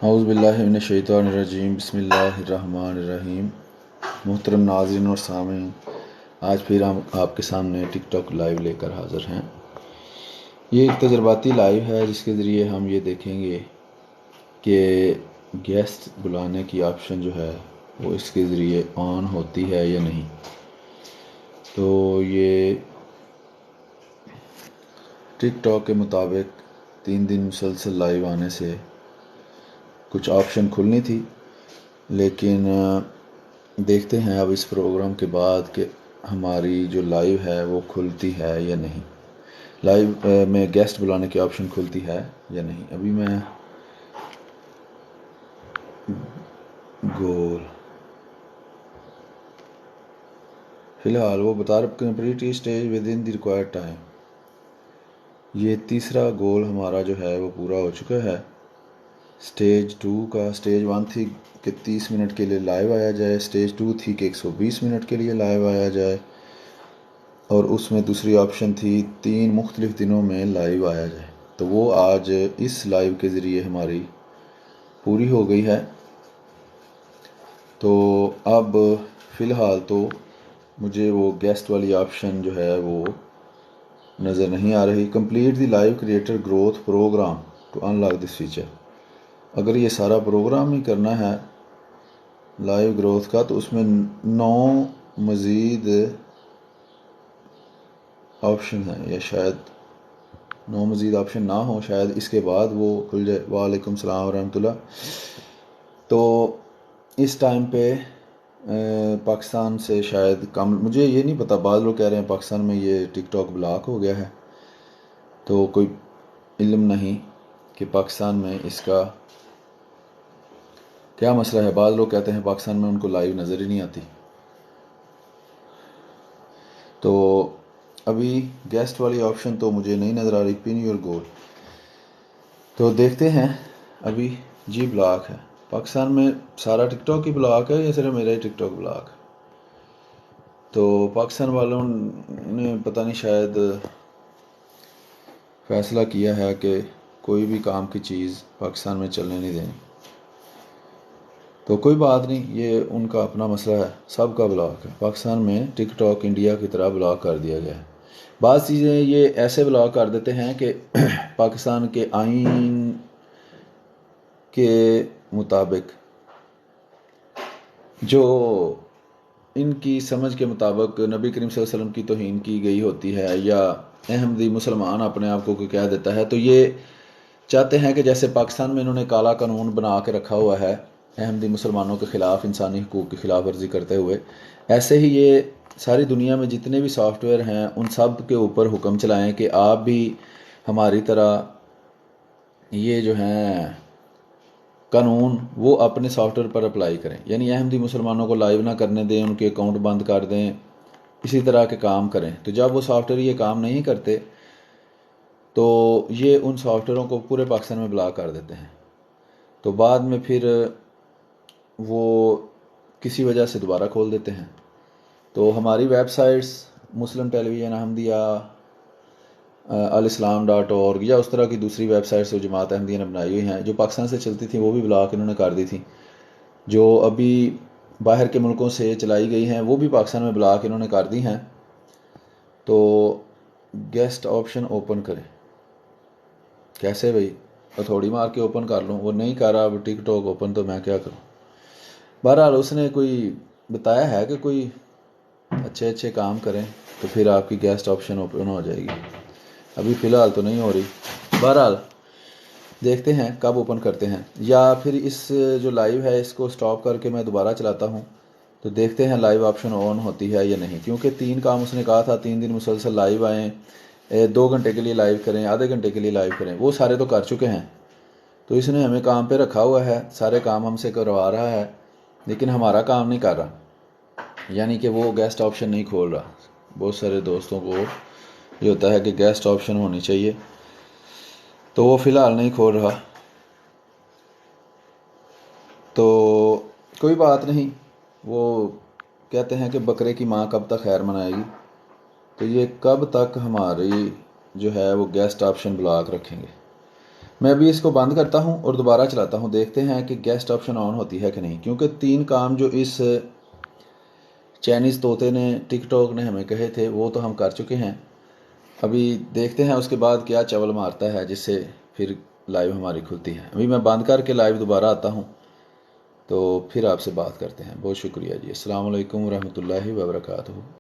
اعوذ باللہ من الشیطان الرجیم، بسم اللہ الرحمن الرحیم۔ محترم ناظرین اور سامعین، آج پھر ہم آپ کے سامنے ٹک ٹاک لائیو لے کر حاضر ہیں۔ یہ ایک تجرباتی لائیو ہے جس کے ذریعے ہم یہ دیکھیں گے کہ گیسٹ بلانے کی آپشن جو ہے وہ اس کے ذریعے آن ہوتی ہے یا نہیں۔ تو یہ ٹک ٹاک کے مطابق 3 دن مسلسل لائیو آنے سے کچھ آپشن کھلنی تھی، لیکن دیکھتے ہیں اب اس پروگرام کے بعد کہ ہماری جو لائیو ہے وہ کھلتی ہے یا نہیں، لائیو میں گیسٹ بلانے کی آپشن کھلتی ہے یا نہیں۔ ابھی میں گول فی الحال وہ بتا رہا complete stage with in the required time. یہ تیسرا گول ہمارا جو ہے وہ پورا ہو چکا ہے۔ سٹیج 2 کا، سٹیج 1 تھی کہ 30 منٹ کے لیے لائیو آیا جائے، سٹیج 2 تھی کہ 120 منٹ کے لیے لائیو آیا جائے، اور اس میں دوسری آپشن تھی 3 مختلف دنوں میں لائیو آیا جائے۔ تو وہ آج اس لائیو کے ذریعے ہماری پوری ہو گئی ہے۔ تو اب فی الحال تو مجھے وہ گیسٹ والی آپشن جو ہے وہ نظر نہیں آ رہی۔ Complete the live creator growth program to unlock this feature. اگر یہ سارا پروگرام ہی کرنا ہے لائیو گروتھ کا تو اس میں 9 مزید آپشن ہیں، یا شاید 9 مزید آپشن نہ ہوں، شاید اس کے بعد وہ کھل جائے۔ وعلیکم السلام ورحمۃ اللہ۔ تو اس ٹائم پہ پاکستان سے شاید کم، مجھے یہ نہیں پتہ، بعض لوگ کہہ رہے ہیں پاکستان میں یہ ٹک ٹاک بلاک ہو گیا ہے، تو کوئی علم نہیں کہ پاکستان میں اس کا کیا مسئلہ ہے۔ بعض لوگ کہتے ہیں پاکستان میں ان کو لائیو نظر ہی نہیں آتی۔ تو ابھی گیسٹ والی آپشن تو مجھے نہیں نظر آ رہی، پن یور گول۔ تو دیکھتے ہیں ابھی۔ جی بلاک ہے پاکستان میں، سارا ٹک ٹاک ہی بلاک ہے یا صرف میرا ہی ٹک ٹاک بلاک ہے؟ تو پاکستان والوں نے پتہ نہیں شاید فیصلہ کیا ہے کہ کوئی بھی کام کی چیز پاکستان میں چلنے نہیں دینی۔ تو کوئی بات نہیں، یہ ان کا اپنا مسئلہ ہے، سب کا بلاک ہے۔ پاکستان میں ٹک ٹاک انڈیا کی طرح بلاک کر دیا گیا ہے۔ بعض چیزیں یہ ایسے بلاک کر دیتے ہیں کہ پاکستان کے آئین کے مطابق، جو ان کی سمجھ کے مطابق نبی کریم صلی اللہ علیہ وسلم کی توہین کی گئی ہوتی ہے، یا احمدی مسلمان اپنے آپ کو کہہ دیتا ہے، تو یہ چاہتے ہیں کہ جیسے پاکستان میں انہوں نے کالا قانون بنا کے رکھا ہوا ہے احمدی مسلمانوں کے خلاف، انسانی حقوق کی خلاف ورزی کرتے ہوئے، ایسے ہی یہ ساری دنیا میں جتنے بھی سافٹ ویئر ہیں ان سب کے اوپر حکم چلائیں کہ آپ بھی ہماری طرح یہ جو ہیں قانون وہ اپنے سافٹ ویئر پر اپلائی کریں، یعنی احمدی مسلمانوں کو لائیو نہ کرنے دیں، ان کے اکاؤنٹ بند کر دیں، اسی طرح کے کام کریں۔ تو جب وہ سافٹ ویئر یہ کام نہیں کرتے تو یہ ان سافٹ ویئروں کو پورے پاکستان میں بلاک کر دیتے ہیں۔ تو بعد میں پھر وہ کسی وجہ سے دوبارہ کھول دیتے ہیں۔ تو ہماری ویب سائٹس مسلم ٹیلی ویژن احمدیہ، الاسلام.org، یا اس طرح کی دوسری ویب سائٹس جو جماعت احمدیہ نے بنائی ہوئی ہیں، جو پاکستان سے چلتی تھیں وہ بھی بلاک انہوں نے کر دی تھیں، جو ابھی باہر کے ملکوں سے چلائی گئی ہیں وہ بھی پاکستان میں بلاک انہوں نے کر دی ہیں۔ تو گیسٹ آپشن اوپن کریں، کیسے بھائی؟ ہتھوڑی مار کے اوپن کر لوں، وہ نہیں کر رہا اب ٹک ٹاک اوپن، تو میں کیا کروں؟ بہرحال اس نے کوئی بتایا ہے کہ کوئی اچھے کام کریں تو پھر آپ کی گیسٹ آپشن اوپن ہو جائے گی۔ ابھی فی الحال تو نہیں ہو رہی، بہرحال دیکھتے ہیں کب اوپن کرتے ہیں، یا پھر اس جو لائیو ہے اس کو سٹاپ کر کے میں دوبارہ چلاتا ہوں تو دیکھتے ہیں لائیو آپشن آن ہوتی ہے یا نہیں، کیونکہ 3 کام اس نے کہا تھا، 3 دن مسلسل لائیو آئیں، 2 گھنٹے کے لیے لائیو کریں، آدھے گھنٹے کے لیے لائیو کریں، وہ سارے تو کر چکے ہیں۔ تو اس نے ہمیں کام پہ رکھا ہوا ہے، سارے کام ہم سے کروا رہا ہے، لیکن ہمارا کام نہیں کر رہا، یعنی کہ وہ گیسٹ آپشن نہیں کھول رہا۔ بہت سارے دوستوں کو یہ ہوتا ہے کہ گیسٹ آپشن ہونی چاہیے، تو وہ فی الحال نہیں کھول رہا۔ تو کوئی بات نہیں، وہ کہتے ہیں کہ بکرے کی ماں کب تک خیر منائے گی، تو یہ کب تک ہماری جو ہے وہ گیسٹ آپشن بلاک رکھیں گے۔ میں ابھی اس کو بند کرتا ہوں اور دوبارہ چلاتا ہوں، دیکھتے ہیں کہ گیسٹ آپشن آن ہوتی ہے کہ نہیں، کیونکہ 3 کام جو اس چائنیز طوطے نے ٹک ٹاک نے ہمیں کہے تھے وہ تو ہم کر چکے ہیں۔ ابھی دیکھتے ہیں اس کے بعد کیا چول مارتا ہے جس سے پھر لائیو ہماری کھلتی ہے۔ ابھی میں بند کر کے لائیو دوبارہ آتا ہوں تو پھر آپ سے بات کرتے ہیں۔ بہت شکریہ جی، السلام علیکم ورحمۃ اللہ وبرکاتہ۔